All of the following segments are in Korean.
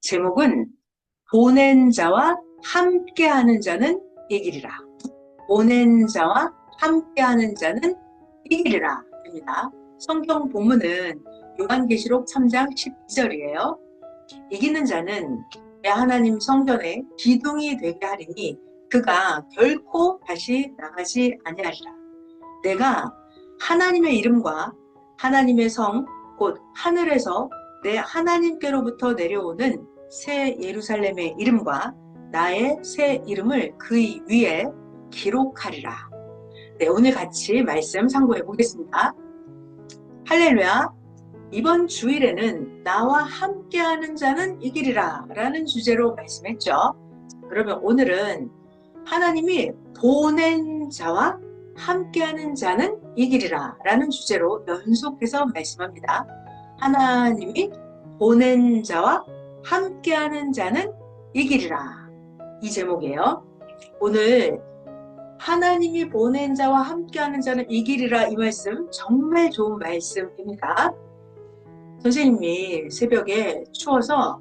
제목은 보낸 자와 함께하는 자는 이기리라. 보낸 자와 함께하는 자는 이기리라 입니다. 성경 본문은 요한계시록 3장 12절이에요. 이기는 자는 내 하나님 성전에 기둥이 되게 하리니 그가 결코 다시 나가지 아니하리라. 내가 하나님의 이름과 하나님의 성 곧 하늘에서 내 하나님께로부터 내려오는 새 예루살렘의 이름과 나의 새 이름을 그의 위에 기록하리라. 네, 오늘 같이 말씀 상고해 보겠습니다. 할렐루야. 이번 주일에는 나와 함께하는 자는 이기리라 라는 주제로 말씀했죠. 그러면 오늘은 하나님이 보낸 자와 함께하는 자는 이기리라 라는 주제로 연속해서 말씀합니다. 하나님이 보낸 자와 함께하는 자는 이기리라, 이 제목이에요. 오늘 하나님이 보낸 자와 함께하는 자는 이기리라, 이 말씀 정말 좋은 말씀입니다. 선생님이 새벽에 추워서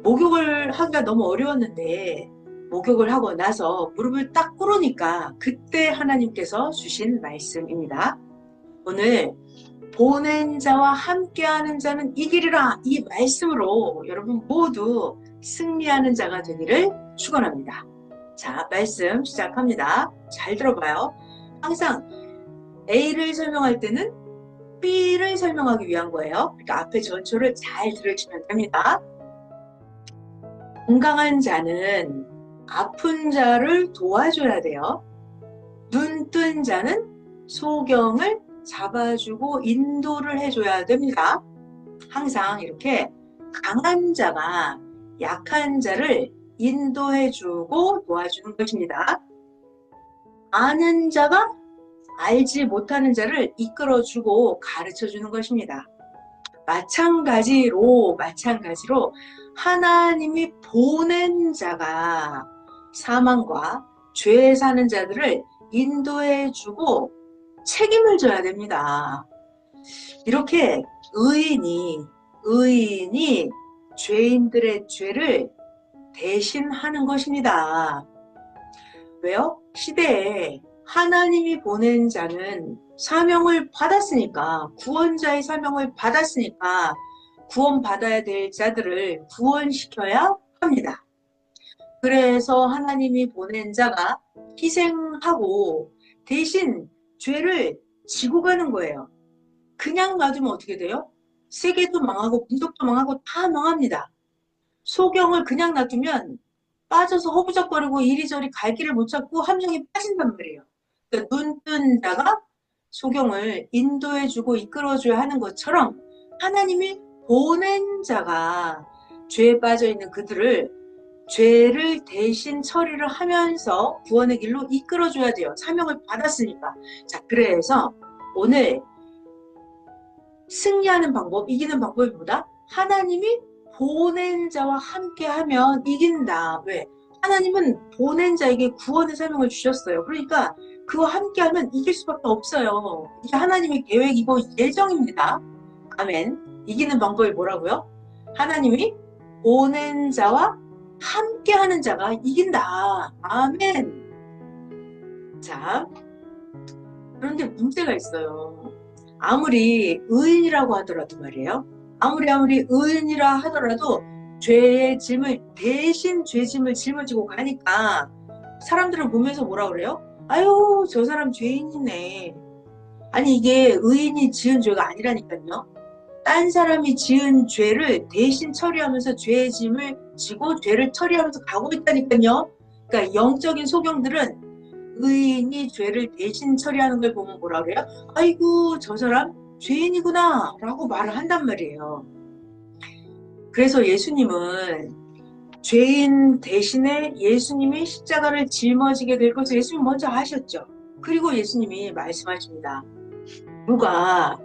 목욕을 하기가 너무 어려웠는데 목욕을 하고 나서 무릎을 딱 꿇으니까 그때 하나님께서 주신 말씀입니다. 오늘 보낸 자와 함께하는 자는 이기리라, 이 말씀으로 여러분 모두 승리하는 자가 되기를 축원합니다. 자, 말씀 시작합니다. 잘 들어봐요. 항상 A를 설명할 때는 B를 설명하기 위한 거예요. 그러니까 앞에 전초를 잘 들으시면 됩니다. 건강한 자는 아픈 자를 도와줘야 돼요. 눈 뜬 자는 소경을 잡아주고 인도를 해줘야 됩니다. 항상 이렇게 강한 자가 약한 자를 인도해주고 도와주는 것입니다. 아는 자가 알지 못하는 자를 이끌어주고 가르쳐주는 것입니다. 마찬가지로 하나님이 보낸 자가 사망과 죄에 사는 자들을 인도해주고 책임을 져야 됩니다. 이렇게 의인이 죄인들의 죄를 대신하는 것입니다. 왜요? 시대에 하나님이 보낸 자는 사명을 받았으니까, 구원자의 사명을 받았으니까 구원받아야 될 자들을 구원시켜야 합니다. 그래서 하나님이 보낸 자가 희생하고 대신 죄를 지고 가는 거예요. 그냥 놔두면 어떻게 돼요? 세계도 망하고 민족도 망하고 다 망합니다. 소경을 그냥 놔두면 빠져서 허부적거리고 이리저리 갈 길을 못 찾고 함정에 빠진단 말이에요. 그러니까 눈 뜬 자가 소경을 인도해주고 이끌어줘야 하는 것처럼 하나님이 보낸 자가 죄에 빠져있는 그들을 죄를 대신 처리를 하면서 구원의 길로 이끌어줘야 돼요. 사명을 받았으니까. 자, 그래서 오늘 승리하는 방법, 이기는 방법이 뭐다? 하나님이 보낸 자와 함께하면 이긴다. 왜? 하나님은 보낸 자에게 구원의 사명을 주셨어요. 그러니까 그와 함께하면 이길 수밖에 없어요. 이게 하나님의 계획이고 예정입니다. 아멘. 이기는 방법이 뭐라고요? 하나님이 보낸 자와 함께하는 자가 이긴다. 아멘. 자, 그런데 문제가 있어요. 아무리 의인이라고 하더라도 말이에요. 아무리 의인이라 하더라도 죄의 짐을 대신 죄 짐을 짊어지고 가니까 사람들은 보면서 뭐라 그래요? 아유, 저 사람 죄인이네. 아니, 이게 의인이 지은 죄가 아니라니까요. 딴 사람이 지은 죄를 대신 처리하면서 죄의 짐을 지고 죄를 처리하면서 가고 있다니까요. 그러니까 영적인 소경들은 의인이 죄를 대신 처리하는 걸 보면 뭐라 그래요? 아이고, 저 사람 죄인이구나 라고 말을 한단 말이에요. 그래서 예수님은 죄인 대신에 예수님이 십자가를 짊어지게 될 것을 예수님 먼저 아셨죠. 그리고 예수님이 말씀하십니다. 누가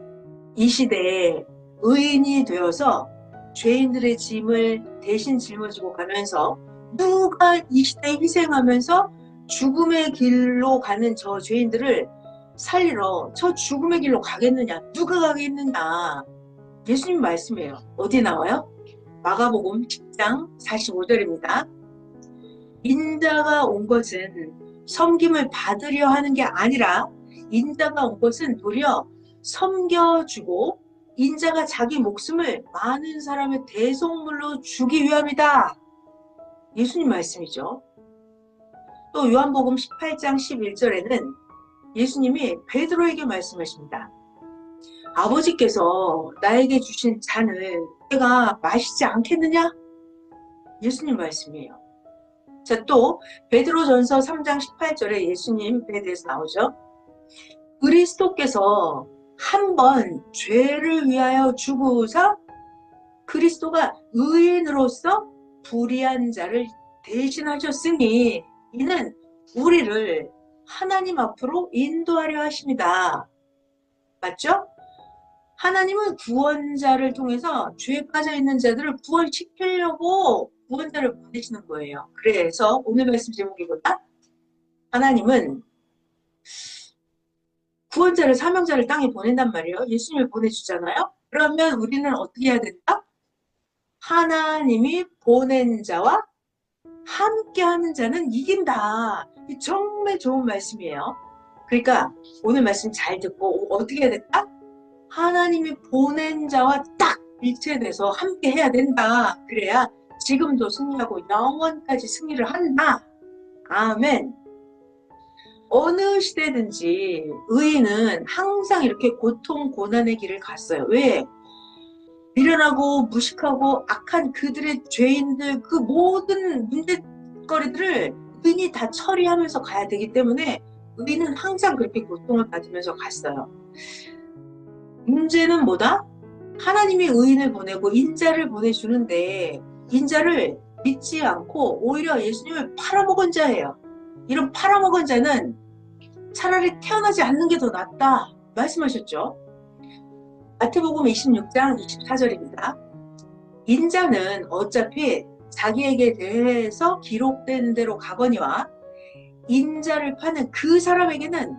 이 시대에 의인이 되어서 죄인들의 짐을 대신 짊어지고 가면서 누가 이 시대에 희생하면서 죽음의 길로 가는 저 죄인들을 살리러 저 죽음의 길로 가겠느냐? 누가 가겠느냐? 예수님 말씀이에요. 어디 나와요? 마가복음 10장 45절입니다. 인자가 온 것은 섬김을 받으려 하는 게 아니라 인자가 온 것은 도리어 섬겨주고 인자가 자기 목숨을 많은 사람의 대속물로 주기 위함이다. 예수님 말씀이죠. 또 요한복음 18장 11절에는 예수님이 베드로에게 말씀하십니다. 아버지께서 나에게 주신 잔을 내가 마시지 않겠느냐? 예수님 말씀이에요. 자, 또 베드로전서 3장 18절에 예수님에 대해서 나오죠. 그리스도께서 한 번 죄를 위하여 죽으사 그리스도가 의인으로서 불의한 자를 대신하셨으니 이는 우리를 하나님 앞으로 인도하려 하십니다. 맞죠? 하나님은 구원자를 통해서 죄에 빠져 있는 자들을 구원시키려고 구원자를 보내시는 거예요. 그래서 오늘 말씀 제목이 뭐다? 하나님은 구원자를, 사명자를 땅에 보낸단 말이에요. 예수님을 보내주잖아요. 그러면 우리는 어떻게 해야 된다? 하나님이 보낸 자와 함께하는 자는 이긴다. 정말 좋은 말씀이에요. 그러니까 오늘 말씀 잘 듣고 어떻게 해야 된다? 하나님이 보낸 자와 딱 일체돼서 함께 해야 된다. 그래야 지금도 승리하고 영원까지 승리를 한다. 아멘. 어느 시대든지 의인은 항상 이렇게 고통, 고난의 길을 갔어요. 왜? 미련하고 무식하고 악한 그들의 죄인들, 그 모든 문제거리들을 의인이 다 처리하면서 가야 되기 때문에 의인은 항상 그렇게 고통을 받으면서 갔어요. 문제는 뭐다? 하나님이 의인을 보내고 인자를 보내주는데 인자를 믿지 않고 오히려 예수님을 팔아먹은 자예요. 이런 팔아먹은 자는 차라리 태어나지 않는 게 더 낫다 말씀하셨죠. 마태복음 26장 24절입니다. 인자는 어차피 자기에게 대해서 기록된 대로 가거니와 인자를 파는 그 사람에게는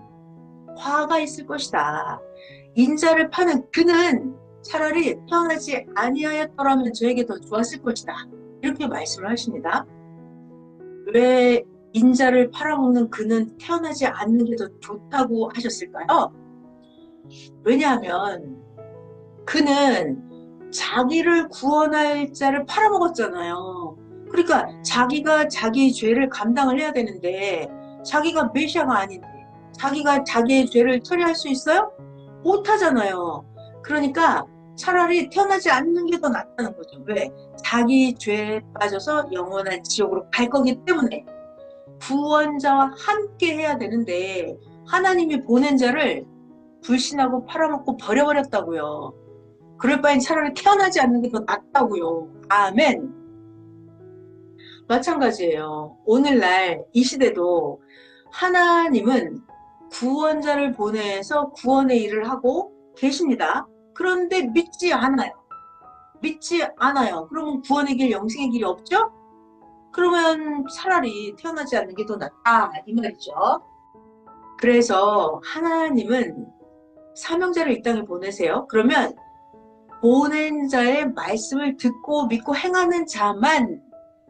화가 있을 것이다. 인자를 파는 그는 차라리 태어나지 아니하였더라면 저에게 더 좋았을 것이다. 이렇게 말씀을 하십니다. 왜 인자를 팔아먹는 그는 태어나지 않는 게 더 좋다고 하셨을까요? 왜냐하면 그는 자기를 구원할 자를 팔아먹었잖아요. 그러니까 자기가 자기 죄를 감당을 해야 되는데 자기가 메시아가 아닌데 자기가 자기의 죄를 처리할 수 있어요? 못하잖아요. 그러니까 차라리 태어나지 않는 게 더 낫다는 거죠. 왜? 자기 죄에 빠져서 영원한 지옥으로 갈 거기 때문에 구원자와 함께 해야 되는데 하나님이 보낸 자를 불신하고 팔아먹고 버려버렸다고요. 그럴 바엔 차라리 태어나지 않는 게 더 낫다고요. 아멘. 마찬가지예요. 오늘날 이 시대도 하나님은 구원자를 보내서 구원의 일을 하고 계십니다. 그런데 믿지 않아요. 믿지 않아요. 그러면 구원의 길, 영생의 길이 없죠? 그러면 차라리 태어나지 않는 게 더 낫다 이 말이죠. 그래서 하나님은 사명자를 이 땅에 보내세요. 그러면 보낸 자의 말씀을 듣고 믿고 행하는 자만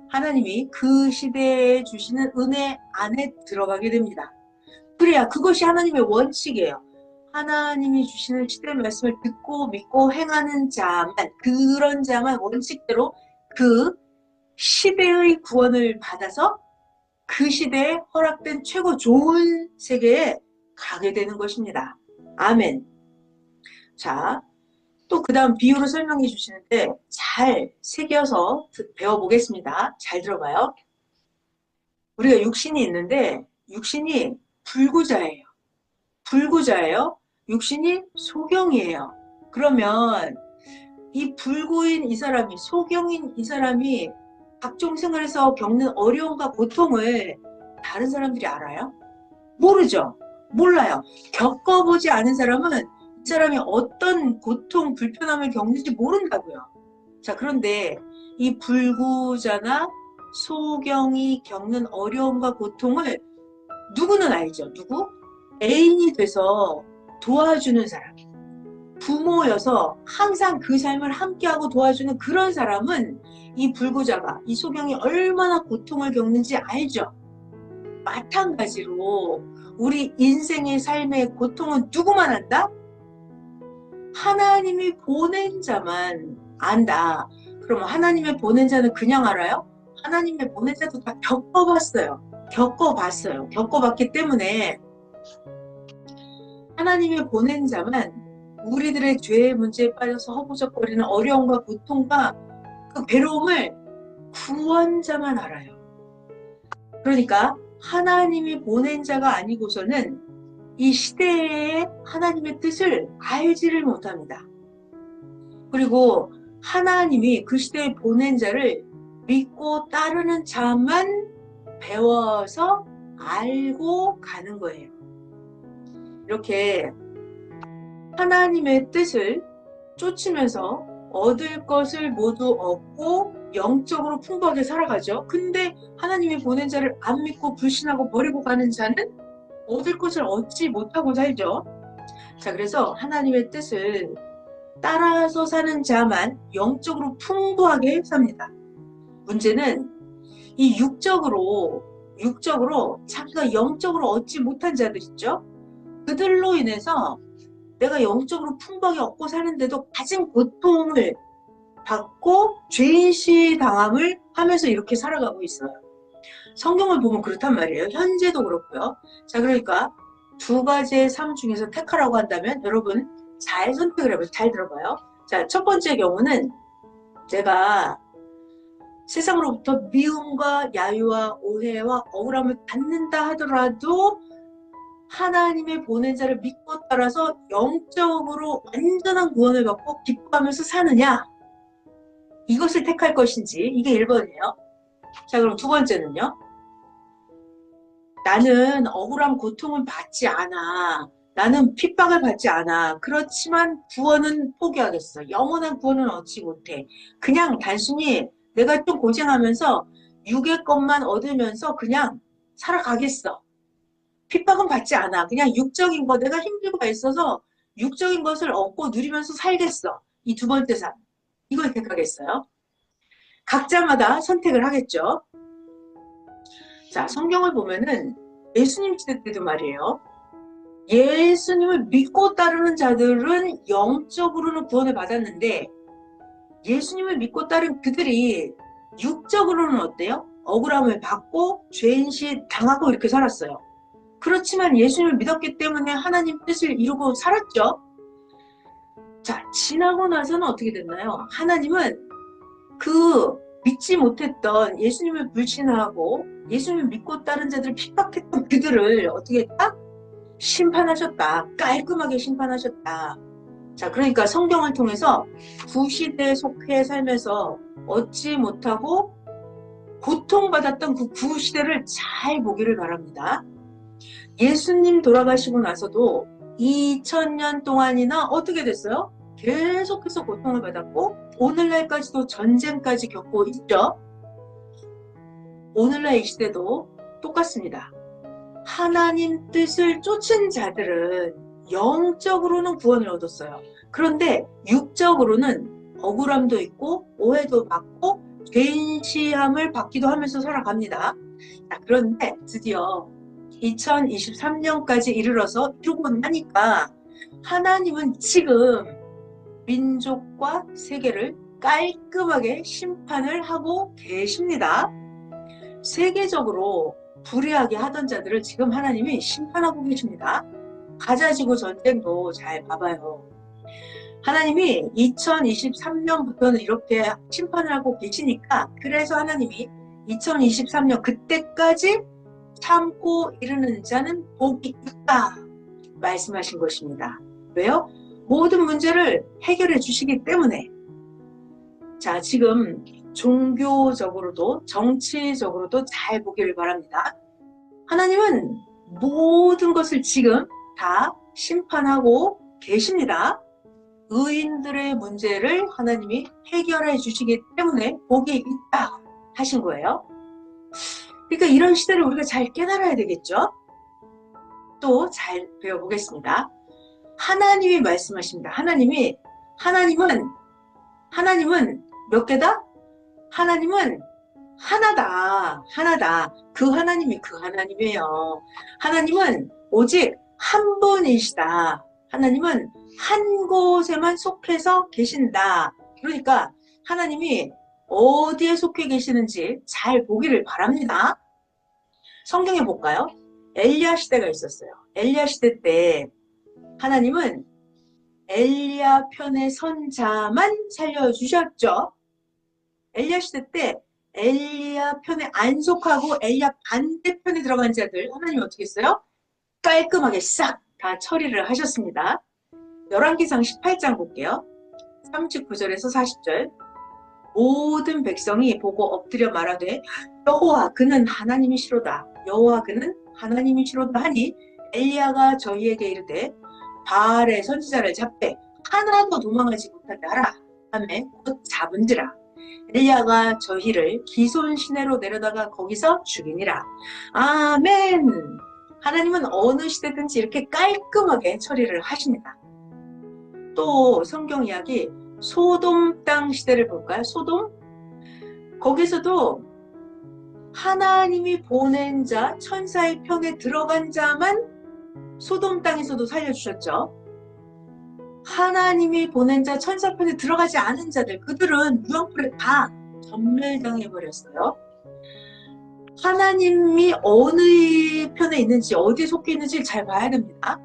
하나님이 그 시대에 주시는 은혜 안에 들어가게 됩니다. 그래야 그것이 하나님의 원칙이에요. 하나님이 주시는 시대의 말씀을 듣고 믿고 행하는 자만, 그런 자만 원칙대로 그 시대의 구원을 받아서 그 시대에 허락된 최고 좋은 세계에 가게 되는 것입니다. 아멘. 자, 또 그 다음 비유로 설명해 주시는데 잘 새겨서 배워보겠습니다. 잘 들어봐요. 우리가 육신이 있는데 육신이 불구자예요. 불구자예요. 육신이 소경이에요. 그러면 이 불구인 이 사람이, 소경인 이 사람이 각종 생활에서 겪는 어려움과 고통을 다른 사람들이 알아요? 모르죠. 몰라요. 겪어보지 않은 사람은 이 사람이 어떤 고통, 불편함을 겪는지 모른다고요. 자, 그런데 이 불구자나 소경이 겪는 어려움과 고통을 누구는 알죠? 누구? 애인이 돼서 도와주는 사람. 부모여서 항상 그 삶을 함께하고 도와주는 그런 사람은 이 불구자가, 이 소경이 얼마나 고통을 겪는지 알죠? 마찬가지로 우리 인생의 삶의 고통은 누구만 안다? 하나님이 보낸 자만 안다. 그럼 하나님의 보낸 자는 그냥 알아요? 하나님의 보낸 자도 다 겪어봤어요. 겪어봤기 때문에 하나님의 보낸 자만 우리들의 죄의 문제에 빠져서 허우적거리는 어려움과 고통과 그 괴로움을 구원자만 알아요. 그러니까 하나님이 보낸 자가 아니고서는 이 시대에 하나님의 뜻을 알지를 못합니다. 그리고 하나님이 그 시대에 보낸 자를 믿고 따르는 자만 배워서 알고 가는 거예요. 이렇게 하나님의 뜻을 쫓으면서 얻을 것을 모두 얻고 영적으로 풍부하게 살아가죠. 근데 하나님이 보낸 자를 안 믿고 불신하고 버리고 가는 자는 얻을 것을 얻지 못하고 살죠. 자, 그래서 하나님의 뜻을 따라서 사는 자만 영적으로 풍부하게 삽니다. 문제는 이 육적으로 자기가 영적으로 얻지 못한 자들 있죠. 그들로 인해서 내가 영적으로 풍부하게 얻고 사는데도 가진 고통을 받고 죄인시 당함을 하면서 이렇게 살아가고 있어요. 성경을 보면 그렇단 말이에요. 현재도 그렇고요. 자, 그러니까 두 가지의 삶 중에서 택하라고 한다면 여러분 잘 선택을 해보세요. 잘 들어봐요. 자, 첫 번째 경우는 내가 세상으로부터 미움과 야유와 오해와 억울함을 받는다 하더라도 하나님의 보낸 자를 믿고 따라서 영적으로 완전한 구원을 받고 기뻐하면서 사느냐, 이것을 택할 것인지, 이게 1번이에요. 자, 그럼 두 번째는요. 나는 억울한 고통을 받지 않아. 나는 핍박을 받지 않아. 그렇지만 구원은 포기하겠어. 영원한 구원은 얻지 못해. 그냥 단순히 내가 좀 고생하면서 육의 것만 얻으면서 그냥 살아가겠어. 핍박은 받지 않아. 그냥 육적인 거, 내가 힘들고 있어서 육적인 것을 얻고 누리면서 살겠어. 이 두 번째 삶. 이걸 택하겠어요. 각자마다 선택을 하겠죠. 자, 성경을 보면은 예수님 시대 때도 말이에요. 예수님을 믿고 따르는 자들은 영적으로는 구원을 받았는데 예수님을 믿고 따른 그들이 육적으로는 어때요? 억울함을 받고 죄인시 당하고 이렇게 살았어요. 그렇지만 예수님을 믿었기 때문에 하나님 뜻을 이루고 살았죠. 자, 지나고 나서는 어떻게 됐나요? 하나님은 그 믿지 못했던 예수님을 불신하고 예수님을 믿고 따른 자들을 핍박했던 그들을 어떻게 했다? 심판하셨다. 깔끔하게 심판하셨다. 자, 그러니까 성경을 통해서 구시대에 속해 살면서 얻지 못하고 고통받았던 그 구시대를 잘 보기를 바랍니다. 예수님 돌아가시고 나서도 2000년 동안이나 어떻게 됐어요? 계속해서 고통을 받았고 오늘날까지도 전쟁까지 겪고 있죠. 오늘날 이 시대도 똑같습니다. 하나님 뜻을 쫓은 자들은 영적으로는 구원을 얻었어요. 그런데 육적으로는 억울함도 있고 오해도 받고 죄인시함을 받기도 하면서 살아갑니다. 자, 그런데 드디어 2023년까지 이르고 나니까 하나님은 지금 민족과 세계를 깔끔하게 심판을 하고 계십니다. 세계적으로 불의하게 하던 자들을 지금 하나님이 심판하고 계십니다. 가자지구 전쟁도 잘 봐봐요. 하나님이 2023년부터는 이렇게 심판을 하고 계시니까 그래서 하나님이 2023년 그때까지 참고 이르는 자는 복이 있다 말씀하신 것입니다. 왜요? 모든 문제를 해결해 주시기 때문에. 자, 지금 종교적으로도 정치적으로도 잘 보기를 바랍니다. 하나님은 모든 것을 지금 다 심판하고 계십니다. 의인들의 문제를 하나님이 해결해 주시기 때문에 복이 있다 하신 거예요. 그러니까 이런 시대를 우리가 잘 깨달아야 되겠죠. 또 잘 배워보겠습니다. 하나님이 말씀하십니다. 하나님은 몇 개다? 하나님은 하나다. 그 하나님이 그 하나님이에요. 하나님은 오직 한 분이시다. 하나님은 한 곳에만 속해서 계신다. 그러니까 하나님이 어디에 속해 계시는지 잘 보기를 바랍니다. 성경에 볼까요? 엘리야 시대가 있었어요. 엘리야 시대 때 하나님은 엘리야 편의 선자만 살려주셨죠. 엘리야 시대 때 엘리야 편에 안 속하고 엘리야 반대편에 들어간 자들 하나님이 어떻게 했어요? 깔끔하게 싹 다 처리를 하셨습니다. 열왕기상 18장 볼게요. 39절에서 40절. 모든 백성이 보고 엎드려 말하되 여호와 그는 하나님이시로다. 여호와 그는 하나님이시로다 하니 엘리야가 저희에게 이르되 바알의 선지자를 잡되 하나도 도망하지 못하게 하라. 하매 곧 잡은지라. 엘리야가 저희를 기손 시내로 내려다가 거기서 죽이니라. 아멘. 하나님은 어느 시대든지 이렇게 깔끔하게 처리를 하십니다. 또 성경 이야기 소돔 땅 시대를 볼까요? 소돔? 거기서도 하나님이 보낸 자, 천사의 편에 들어간 자만 소돔 땅에서도 살려주셨죠. 하나님이 보낸 자, 천사 편에 들어가지 않은 자들, 그들은 유황불에 다 전멸당해버렸어요. 하나님이 어느 편에 있는지, 어디에 속해 있는지 잘 봐야 됩니다.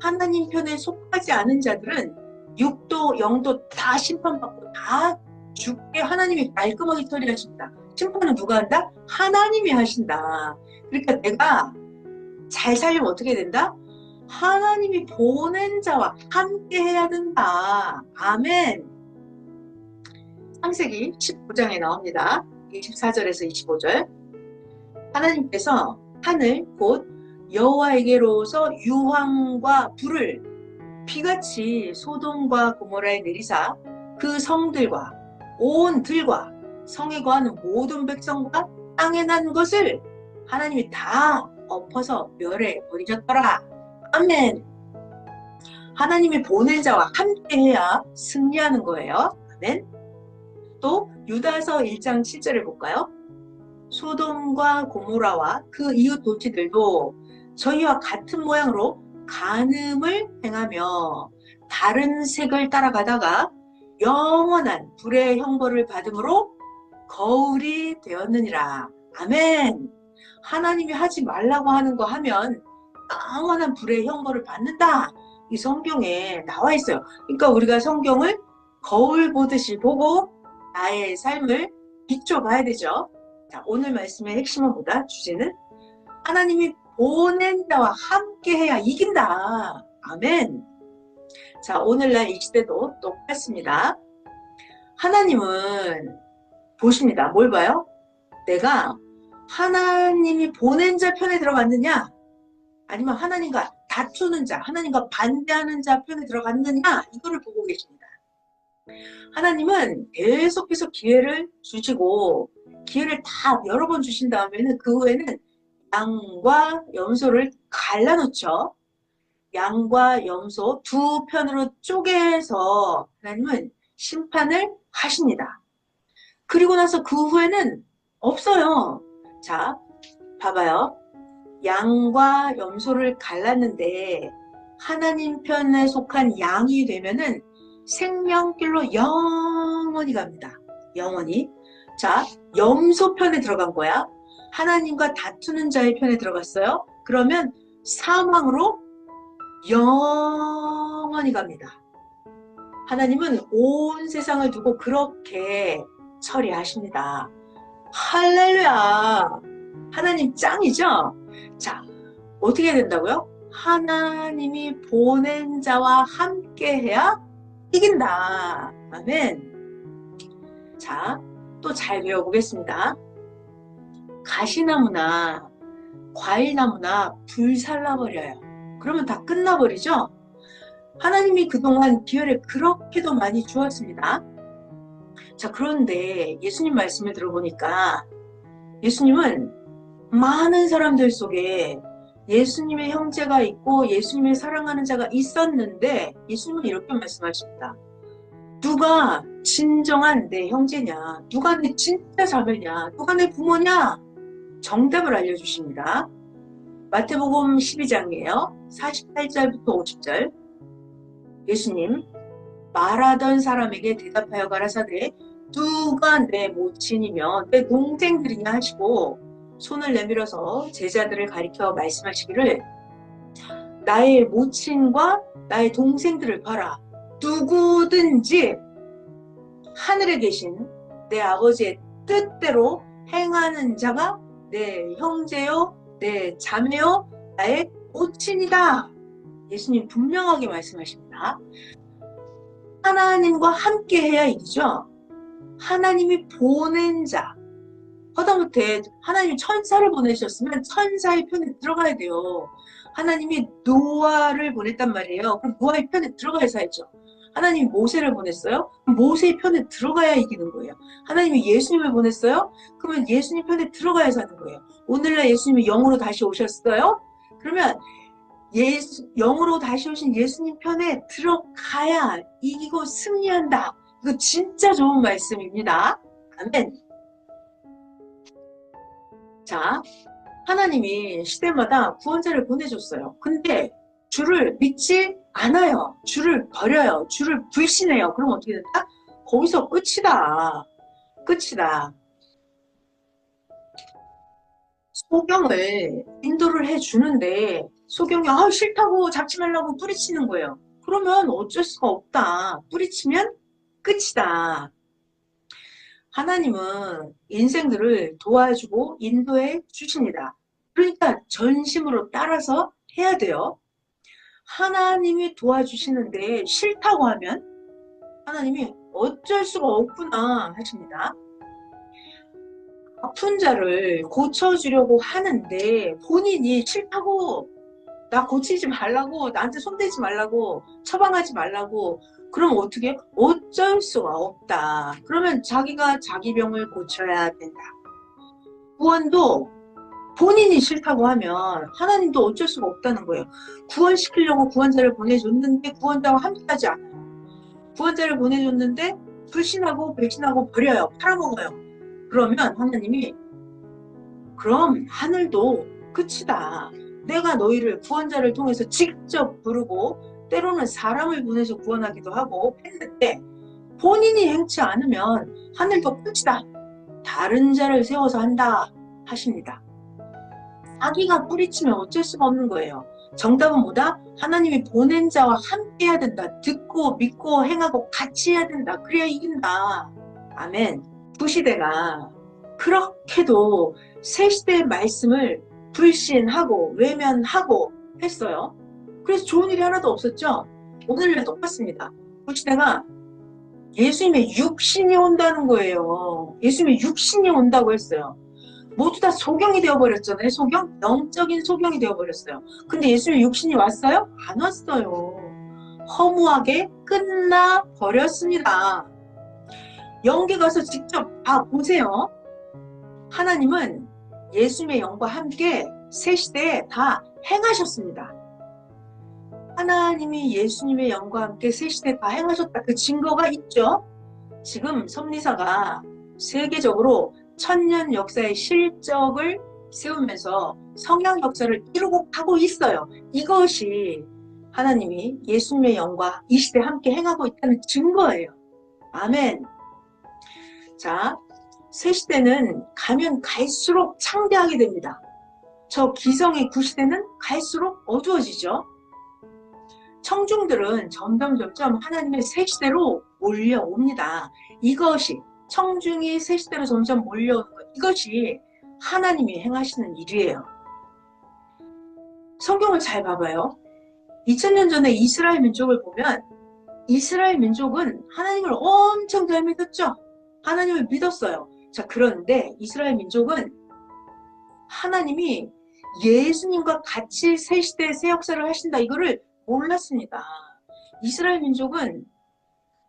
하나님 편에 속하지 않은 자들은 6도, 0도 다 심판받고 다 죽게 하나님이 깔끔하게 처리하십니다. 심판은 누가 한다? 하나님이 하신다. 그러니까 내가 잘 살려면 어떻게 된다? 하나님이 보낸 자와 함께 해야 된다. 아멘. 창세기 19장에 나옵니다. 24절에서 25절. 하나님께서 하늘 곧 여호와에게로서 유황과 불을 비같이 소돔과 고모라에 내리사 그 성들과 온 들과 성에 거하는 모든 백성과 땅에 난 것을 하나님이 다 엎어서 멸해 버리셨더라. 아멘. 하나님이 보낸 자와 함께 해야 승리하는 거예요. 아멘. 또 유다서 1장 7절을 볼까요? 소돔과 고모라와 그 이웃 도시들도 저희와 같은 모양으로 간음을 행하며 다른 색을 따라가다가 영원한 불의 형벌을 받음으로 거울이 되었느니라. 아멘. 하나님이 하지 말라고 하는 거 하면 영원한 불의 형벌을 받는다. 이 성경에 나와 있어요. 그러니까 우리가 성경을 거울 보듯이 보고 나의 삶을 비춰봐야 되죠. 자, 오늘 말씀의 핵심은 뭐다? 주제는 하나님이 보낸 자와 함께 해야 이긴다. 아멘. 자, 오늘날 이 시대도 똑같습니다. 하나님은 보십니다. 뭘 봐요? 내가 하나님이 보낸 자 편에 들어갔느냐? 아니면 하나님과 다투는 자, 하나님과 반대하는 자 편에 들어갔느냐? 이거를 보고 계십니다. 하나님은 계속해서 기회를 주시고 기회를 다 여러 번 주신 다음에는 그 후에는 양과 염소를 갈라놓죠. 양과 염소 두 편으로 쪼개서 하나님은 심판을 하십니다. 그리고 나서 그 후에는 없어요. 자, 봐봐요. 양과 염소를 갈랐는데 하나님 편에 속한 양이 되면은 생명길로 영원히 갑니다. 영원히. 자, 염소 편에 들어간 거야. 하나님과 다투는 자의 편에 들어갔어요. 그러면 사망으로 영원히 갑니다. 하나님은 온 세상을 두고 그렇게 처리하십니다. 할렐루야. 하나님 짱이죠? 자, 어떻게 된다고요? 하나님이 보낸 자와 함께 해야 이긴다. 아멘. 자, 또 잘 배워보겠습니다. 가시나무나 과일나무나 불살라버려요. 그러면 다 끝나버리죠? 하나님이 그동안 기회를 그렇게도 많이 주었습니다. 자, 그런데 예수님 말씀을 들어보니까 예수님은 많은 사람들 속에 예수님의 형제가 있고 예수님의 사랑하는 자가 있었는데 예수님은 이렇게 말씀하십니다. 누가 진정한 내 형제냐? 누가 내 진짜 자매냐? 누가 내 부모냐? 정답을 알려주십니다. 마태복음 12장이에요. 48절부터 50절. 예수님 말하던 사람에게 대답하여 가라사대 누가 내 모친이며 내 동생들이냐 하시고 손을 내밀어서 제자들을 가리켜 말씀하시기를 나의 모친과 나의 동생들을 봐라. 누구든지 하늘에 계신 내 아버지의 뜻대로 행하는 자가 내 형제요, 내 자매요, 나의 모친이다. 예수님 분명하게 말씀하십니다. 하나님과 함께 해야 이기죠. 하나님이 보낸 자. 하다못해 하나님이 천사를 보내셨으면 천사의 편에 들어가야 돼요. 하나님이 노아를 보냈단 말이에요. 그럼 노아의 편에 들어가야 살죠. 하나님이 모세를 보냈어요? 그럼 모세의 편에 들어가야 이기는 거예요. 하나님이 예수님을 보냈어요? 그러면 예수님 편에 들어가야 사는 거예요. 오늘날 예수님이 영으로 다시 오셨어요? 그러면 영으로 다시 오신 예수님 편에 들어가야 이기고 승리한다. 이거 진짜 좋은 말씀입니다. 아멘. 자, 하나님이 시대마다 구원자를 보내줬어요. 근데 주를 믿지 않아요. 주를 버려요. 주를 불신해요. 그럼 어떻게 된다? 거기서 끝이다. 끝이다. 소경을 인도를 해주는데 소경이 싫다고 잡지 말라고 뿌리치는 거예요. 그러면 어쩔 수가 없다. 뿌리치면 끝이다. 하나님은 인생들을 도와주고 인도해 주십니다. 그러니까 전심으로 따라서 해야 돼요. 하나님이 도와주시는데 싫다고 하면 하나님이 어쩔 수가 없구나 하십니다. 아픈 자를 고쳐주려고 하는데 본인이 싫다고 나 고치지 말라고 나한테 손대지 말라고 처방하지 말라고 그럼 어떻게? 어쩔 수가 없다. 그러면 자기가 자기 병을 고쳐야 된다. 구원도 본인이 싫다고 하면 하나님도 어쩔 수가 없다는 거예요. 구원시키려고 구원자를 보내줬는데 구원자와 함께하지 않아요. 구원자를 보내줬는데 불신하고 배신하고 버려요. 팔아먹어요. 그러면 하나님이 그럼 하늘도 끝이다. 내가 너희를 구원자를 통해서 직접 부르고 때로는 사람을 보내서 구원하기도 하고 했는데 본인이 행치 않으면 하늘도 끝이다. 다른 자를 세워서 한다 하십니다. 자기가 뿌리치면 어쩔 수가 없는 거예요. 정답은 뭐다? 하나님이 보낸 자와 함께 해야 된다. 듣고 믿고 행하고 같이 해야 된다. 그래야 이긴다. 아멘. 구시대가 그렇게도 새 시대의 말씀을 불신하고 외면하고 했어요. 그래서 좋은 일이 하나도 없었죠. 오늘날 똑같습니다. 구시대가 예수님의 육신이 온다는 거예요. 예수님의 육신이 온다고 했어요. 모두 다 소경이 되어버렸잖아요. 소경? 영적인 소경이 되어버렸어요. 근데 예수님의 육신이 왔어요? 안 왔어요. 허무하게 끝나버렸습니다. 영계 가서 직접 다 보세요. 하나님은 예수님의 영과 함께 새 시대에 다 행하셨습니다. 하나님이 예수님의 영과 함께 새 시대에 다 행하셨다. 그 증거가 있죠. 지금 섭리사가 세계적으로 천년 역사의 실적을 세우면서 성령 역사를 이루고 가고 있어요. 이것이 하나님이 예수님의 영과 이 시대에 함께 행하고 있다는 증거예요. 아멘. 자, 새 시대는 가면 갈수록 창대하게 됩니다. 저 기성의 구시대는 갈수록 어두워지죠. 청중들은 점점 하나님의 새 시대로 몰려옵니다. 이것이 청중이 새 시대로 점점 몰려오는 것, 이것이 하나님이 행하시는 일이에요. 성경을 잘 봐봐요. 2000년 전에 이스라엘 민족을 보면 이스라엘 민족은 하나님을 엄청 잘 믿었죠. 하나님을 믿었어요. 자, 그런데 이스라엘 민족은 하나님이 예수님과 같이 새 시대의 새 역사를 하신다 이거를 몰랐습니다. 이스라엘 민족은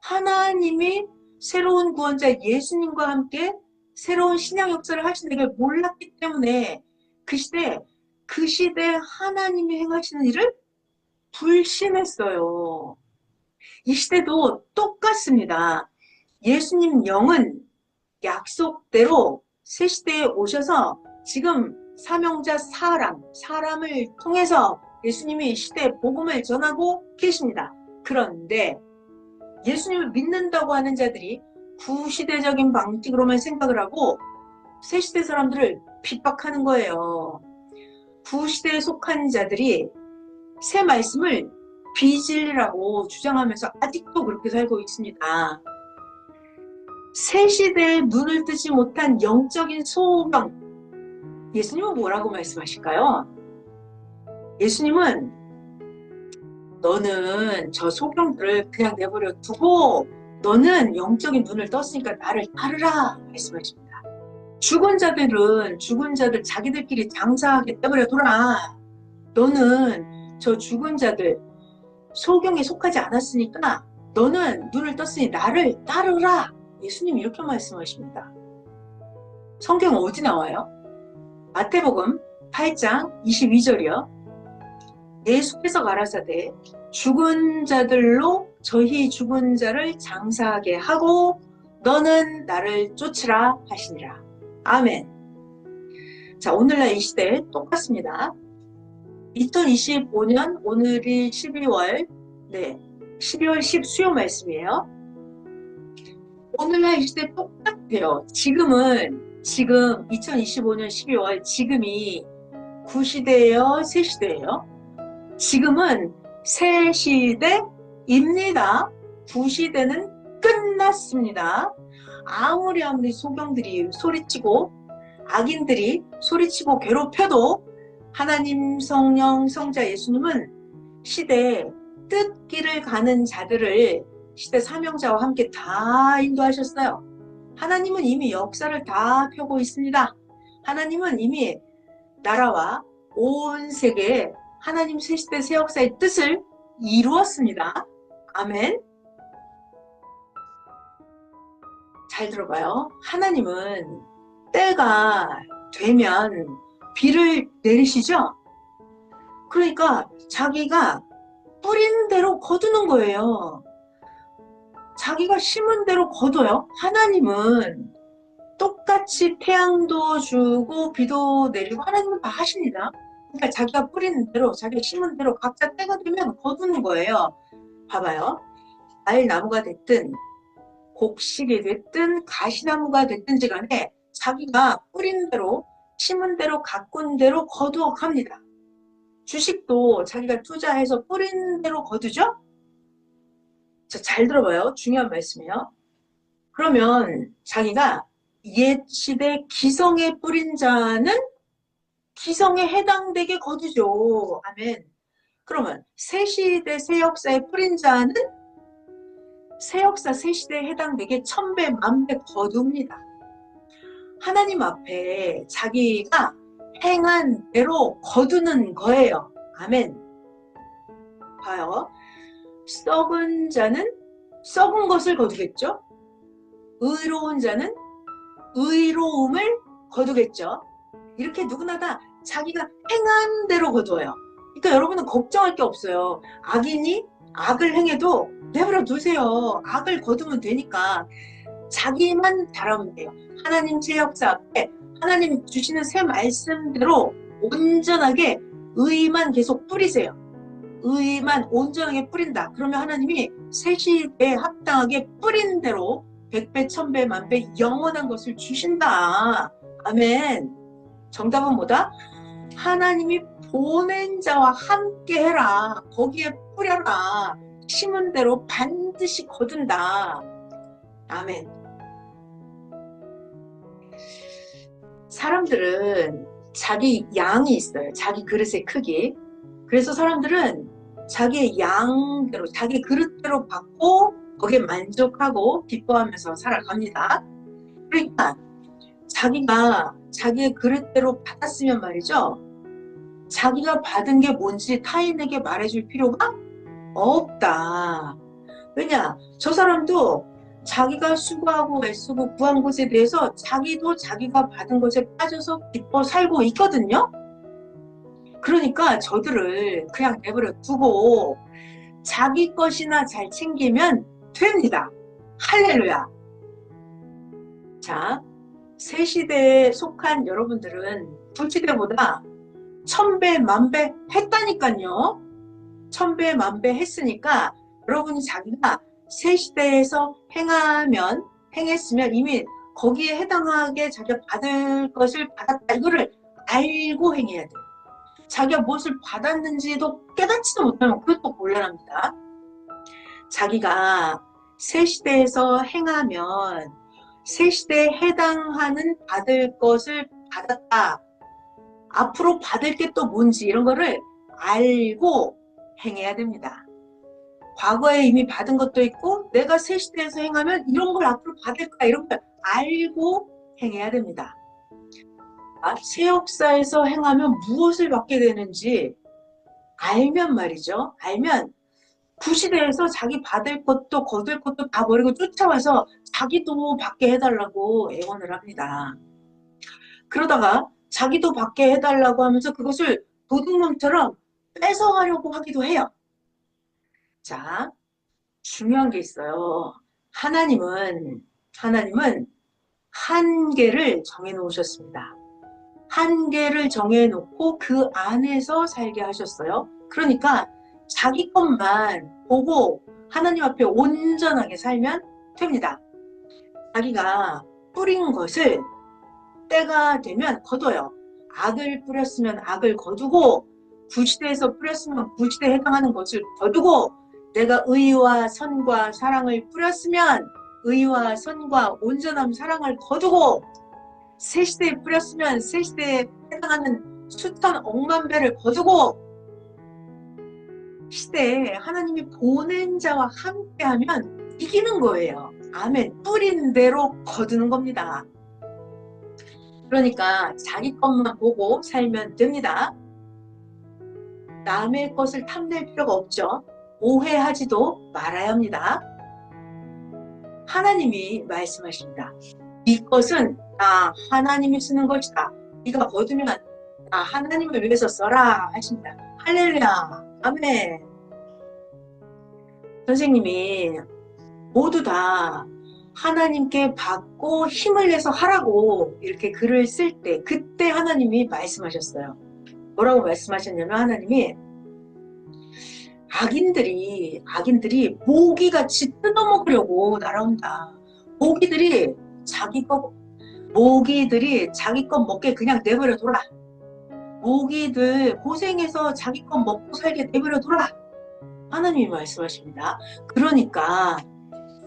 하나님이 새로운 구원자 예수님과 함께 새로운 신약 역사를 하신다 이걸 몰랐기 때문에 그 시대에 그 시대에 하나님이 행하시는 일을 불신했어요. 이 시대도 똑같습니다. 예수님 영은 약속대로 새 시대에 오셔서 지금 사명자 사람을 통해서 예수님이 이 시대에 복음을 전하고 계십니다. 그런데 예수님을 믿는다고 하는 자들이 구시대적인 방식으로만 생각을 하고 새 시대 사람들을 핍박하는 거예요. 구시대에 속한 자들이 새 말씀을 비진리라고 주장하면서 아직도 그렇게 살고 있습니다. 새 시대에 눈을 뜨지 못한 영적인 소경, 예수님은 뭐라고 말씀하실까요? 예수님은 너는 저 소경들을 그냥 내버려 두고 너는 영적인 눈을 떴으니까 나를 따르라 말씀하십니다. 죽은 자들은 죽은 자들 자기들끼리 장사하게 내버려 둬라. 너는 저 죽은 자들 소경에 속하지 않았으니까 너는 눈을 떴으니 나를 따르라. 예수님 이렇게 말씀하십니다. 성경 어디 나와요? 마태복음 8장 22절이요. 예수께서 가라사대 죽은 자들로 저희 죽은 자를 장사하게 하고 너는 나를 쫓으라 하시니라. 아멘. 자, 오늘날 이 시대 똑같습니다. 2025년 오늘이 12월 10 수요 말씀이에요. 오늘날 이 시대 똑같아요. 지금 2025년 12월 지금이 구시대예요, 새 시대예요? 지금은 새 시대입니다. 구시대는 끝났습니다. 아무리 소경들이 소리치고 악인들이 소리치고 괴롭혀도 하나님 성령 성자 예수님은 시대에 뜻길을 가는 자들을 시대 사명자와 함께 다 인도하셨어요. 하나님은 이미 역사를 다 펴고 있습니다. 하나님은 이미 나라와 온 세계에 하나님 새시대 새역사의 뜻을 이루었습니다. 아멘. 잘 들어봐요. 하나님은 때가 되면 비를 내리시죠? 그러니까 자기가 뿌린 대로 거두는 거예요. 자기가 심은 대로 거둬요. 하나님은 똑같이 태양도 주고 비도 내리고 하나님은 다 하십니다. 그러니까 자기가 뿌리는 대로 자기가 심은 대로 각자 때가 되면 거두는 거예요. 봐봐요. 알나무가 됐든 곡식이 됐든 가시나무가 됐든지 간에 자기가 뿌린 대로 심은 대로 가꾼 대로 거두어 갑니다. 주식도 자기가 투자해서 뿌린 대로 거두죠? 자, 잘 들어봐요. 중요한 말씀이에요. 그러면 자기가 옛 시대 기성에 뿌린 자는 기성에 해당되게 거두죠. 아멘. 그러면 새 시대 새 역사에 뿌린 자는 새 역사 새 시대에 해당되게 천배 만배 거둡니다. 하나님 앞에 자기가 행한 대로 거두는 거예요. 아멘. 봐요. 썩은 자는 썩은 것을 거두겠죠. 의로운 자는 의로움을 거두겠죠. 이렇게 누구나 다 자기가 행한 대로 거두어요. 그러니까 여러분은 걱정할 게 없어요. 악인이 악을 행해도 내버려 두세요. 악을 거두면 되니까 자기만 잘하면 돼요. 하나님 새 역사 앞에 하나님 주시는 새 말씀대로 온전하게 의만 계속 뿌리세요. 의만 온전하게 뿌린다. 그러면 하나님이 새 시대에 합당하게 뿌린 대로 100배, 1000배, 만배 영원한 것을 주신다. 아멘. 정답은 뭐다? 하나님이 보낸 자와 함께 해라. 거기에 뿌려라. 심은 대로 반드시 거둔다. 아멘. 사람들은 자기 양이 있어요. 자기 그릇의 크기. 그래서 사람들은 자기의 양대로, 자기 그릇대로 받고 거기에 만족하고 기뻐하면서 살아갑니다. 그러니까 자기가 자기의 그릇대로 받았으면 말이죠. 자기가 받은 게 뭔지 타인에게 말해줄 필요가 없다. 왜냐? 저 사람도 자기가 수고하고 애쓰고 구한 것에 대해서 자기도 자기가 받은 것에 빠져서 기뻐 살고 있거든요. 그러니까 저들을 그냥 내버려 두고 자기 것이나 잘 챙기면 됩니다. 할렐루야. 자, 새 시대에 속한 여러분들은 두 시대보다 천배 만배 했다니까요. 천배 만배 했으니까 여러분이 자기가 새 시대에서 행했으면 이미 거기에 해당하게 자기가 받을 것을 받았다, 이거를 알고 행해야 돼요. 자기가 무엇을 받았는지도 깨닫지도 못하면 그것도 곤란합니다. 자기가 새 시대에서 행하면 새 시대에 해당하는 받을 것을 받았다, 앞으로 받을 게 또 뭔지 이런 거를 알고 행해야 됩니다. 과거에 이미 받은 것도 있고 내가 새 시대에서 행하면 이런 걸 앞으로 받을까, 이런 걸 알고 행해야 됩니다. 새 역사에서 행하면 무엇을 받게 되는지 알면 말이죠. 알면 구시대에서 자기 받을 것도 거둘 것도 다 버리고 쫓아와서 자기도 받게 해달라고 애원을 합니다. 그러다가 자기도 받게 해달라고 하면서 그것을 도둑놈처럼 뺏어가려고 하기도 해요. 자, 중요한 게 있어요. 하나님은 한계를 정해놓으셨습니다. 한계를 정해놓고 그 안에서 살게 하셨어요. 그러니까 자기 것만 보고 하나님 앞에 온전하게 살면 됩니다. 자기가 뿌린 것을 때가 되면 거둬요. 악을 뿌렸으면 악을 거두고, 구시대에서 뿌렸으면 구시대에 해당하는 것을 거두고, 내가 의와 선과 사랑을 뿌렸으면 의와 선과 온전함 사랑을 거두고, 새 시대에 뿌렸으면 새 시대에 해당하는 수천 억만 배를 거두고, 시대에 하나님이 보낸 자와 함께하면 이기는 거예요. 아멘. 뿌린 대로 거두는 겁니다. 그러니까 자기 것만 보고 살면 됩니다. 남의 것을 탐낼 필요가 없죠. 오해하지도 말아야 합니다. 하나님이 말씀하십니다. 네 것은 나 하나님이 쓰는 것이다. 네가 거두면 나 하나님을 위해서 써라 하십니다. 할렐루야. 아멘. 선생님이 모두 다 하나님께 받고 힘을 내서 하라고 이렇게 글을 쓸 때, 그때 하나님이 말씀하셨어요. 뭐라고 말씀하셨냐면, 하나님이 악인들이 모기같이 뜯어먹으려고 날아온다. 모기들이 자기 것 먹게 그냥 내버려 둬라. 모기들 고생해서 자기 것 먹고 살게 내버려 둬라. 하나님이 말씀하십니다. 그러니까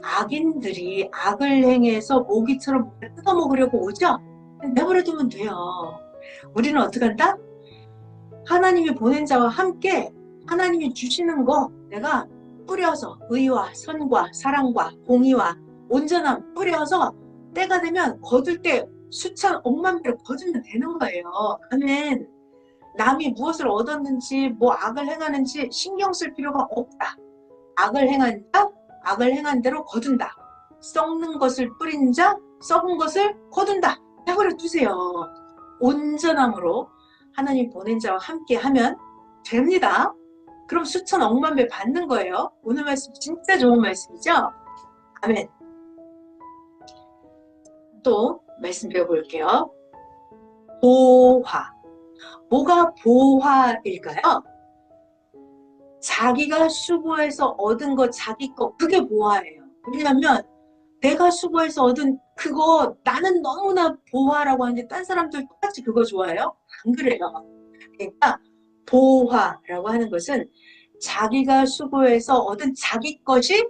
악인들이 악을 행해서 모기처럼 뜯어먹으려고 오죠? 내버려 두면 돼요. 우리는 어떻게 한다? 하나님이 보낸 자와 함께 하나님이 주시는 거 내가 뿌려서 의와 선과 사랑과 공의와 온전함 뿌려서 때가 되면 거둘 때 수천 억만 배를 거두면 되는 거예요. 아멘. 남이 무엇을 얻었는지 뭐 악을 행하는지 신경 쓸 필요가 없다. 악을 행한 대로 거둔다. 썩는 것을 뿌린 자, 썩은 것을 거둔다. 내버려 두세요. 온전함으로 하나님 보낸 자와 함께 하면 됩니다. 그럼 수천 억만 배 받는 거예요. 오늘 말씀 진짜 좋은 말씀이죠? 아멘. 또 말씀 배워볼게요. 보화. 뭐가 보화일까요? 자기가 수고해서 얻은 거, 자기 거, 그게 보화예요. 왜냐하면 내가 수고해서 얻은 그거 나는 너무나 보화라고 하는데 딴 사람들 똑같이 그거 좋아해요? 안 그래요. 그러니까 보화라고 하는 것은 자기가 수고해서 얻은 자기 것이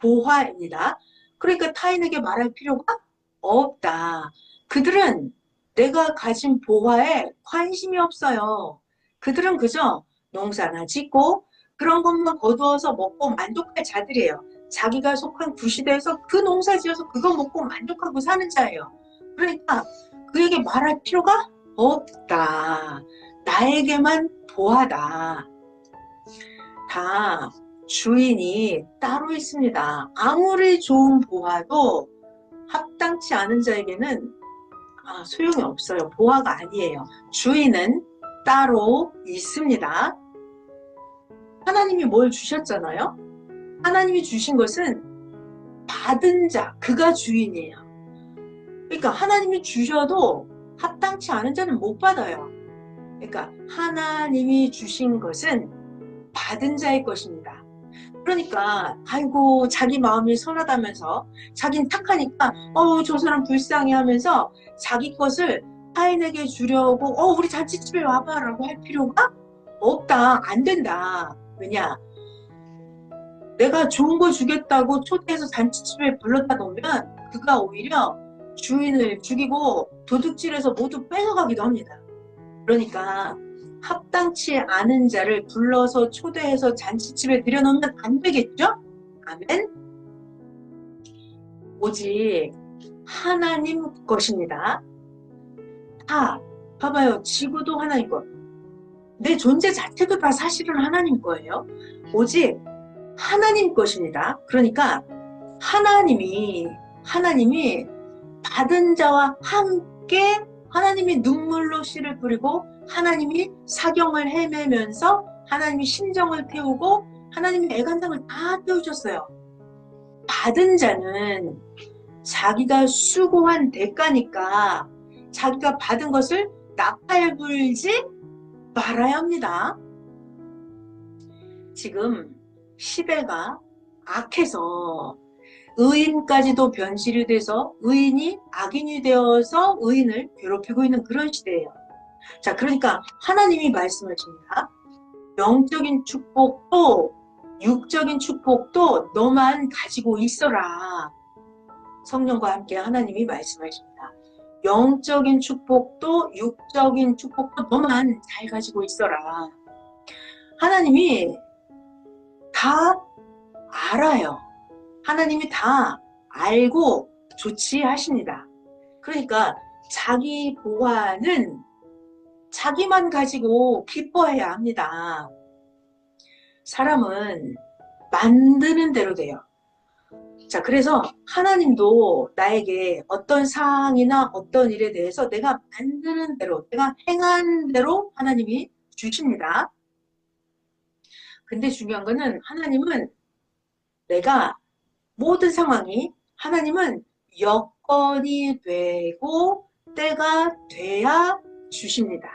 보화입니다. 그러니까 타인에게 말할 필요가 없다. 그들은 내가 가진 보화에 관심이 없어요. 그들은 그저 농사나 짓고 그런 것만 거두어서 먹고 만족할 자들이에요. 자기가 속한 구시대에서 그 농사 지어서 그거 먹고 만족하고 사는 자예요. 그러니까 그에게 말할 필요가 없다. 나에게만 보하다. 다 주인이 따로 있습니다. 아무리 좋은 보화도 합당치 않은 자에게는 소용이 없어요. 보화가 아니에요. 주인은 따로 있습니다. 하나님이 뭘 주셨잖아요. 하나님이 주신 것은 받은 자, 그가 주인이에요. 그러니까 하나님이 주셔도 합당치 않은 자는 못 받아요. 그러니까 하나님이 주신 것은 받은 자의 것입니다. 그러니까 아이고 자기 마음이 선하다면서 자긴 착하니까 저 사람 불쌍해 하면서 자기 것을 타인에게 주려고 우리 잔치집에 와봐 라고 할 필요가 없다. 안 된다. 왜냐? 내가 좋은 거 주겠다고 초대해서 잔치집에 불렀다 놓으면 그가 오히려 주인을 죽이고 도둑질해서 모두 뺏어가기도 합니다. 그러니까 합당치 않은 자를 불러서 초대해서 잔치집에 들여놓으면 안 되겠죠? 아멘. 오직 하나님 것입니다. 다 봐봐요. 지구도 하나님 것. 내 존재 자체도 다 사실은 하나님 거예요. 오직 하나님 것입니다. 그러니까 하나님이 받은 자와 함께 하나님이 눈물로 씨를 뿌리고 하나님이 사경을 헤매면서 하나님이 심정을 태우고 하나님이 애간장을 다 태우셨어요. 받은 자는 자기가 수고한 대가니까 자기가 받은 것을 나팔불지 말아야 합니다. 지금 시대가 악해서 의인까지도 변질이 돼서 의인이 악인이 되어서 의인을 괴롭히고 있는 그런 시대예요. 자, 그러니까 하나님이 말씀하십니다. 영적인 축복도 육적인 축복도 너만 가지고 있어라. 성령과 함께 하나님이 말씀하십니다. 영적인 축복도 육적인 축복도 너만 잘 가지고 있어라. 하나님이 다 알아요. 하나님이 다 알고 조치하십니다. 그러니까 자기 보화는 자기만 가지고 기뻐해야 합니다. 사람은 만드는 대로 돼요. 자, 그래서 하나님도 나에게 어떤 상황이나 어떤 일에 대해서 내가 만드는 대로, 내가 행한 대로 하나님이 주십니다. 근데 중요한 거는 하나님은 내가 모든 상황이 하나님은 여건이 되고 때가 돼야 주십니다.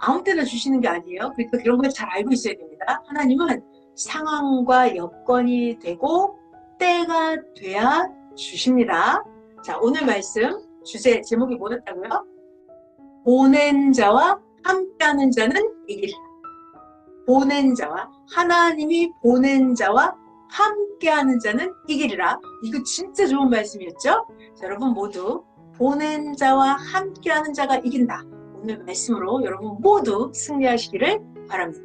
아무 때나 주시는 게 아니에요. 그러니까 그런 걸 잘 알고 있어야 됩니다. 하나님은 상황과 여건이 되고 때가 돼야 주십니다. 자, 오늘 말씀 주제 제목이 뭐였다고요? 보낸 자와 함께하는 자는 이기리라. 보낸 자와 하나님이 보낸 자와 함께하는 자는 이기리라. 이거 진짜 좋은 말씀이었죠? 자, 여러분 모두 보낸 자와 함께하는 자가 이긴다. 오늘 말씀으로 여러분 모두 승리하시기를 바랍니다.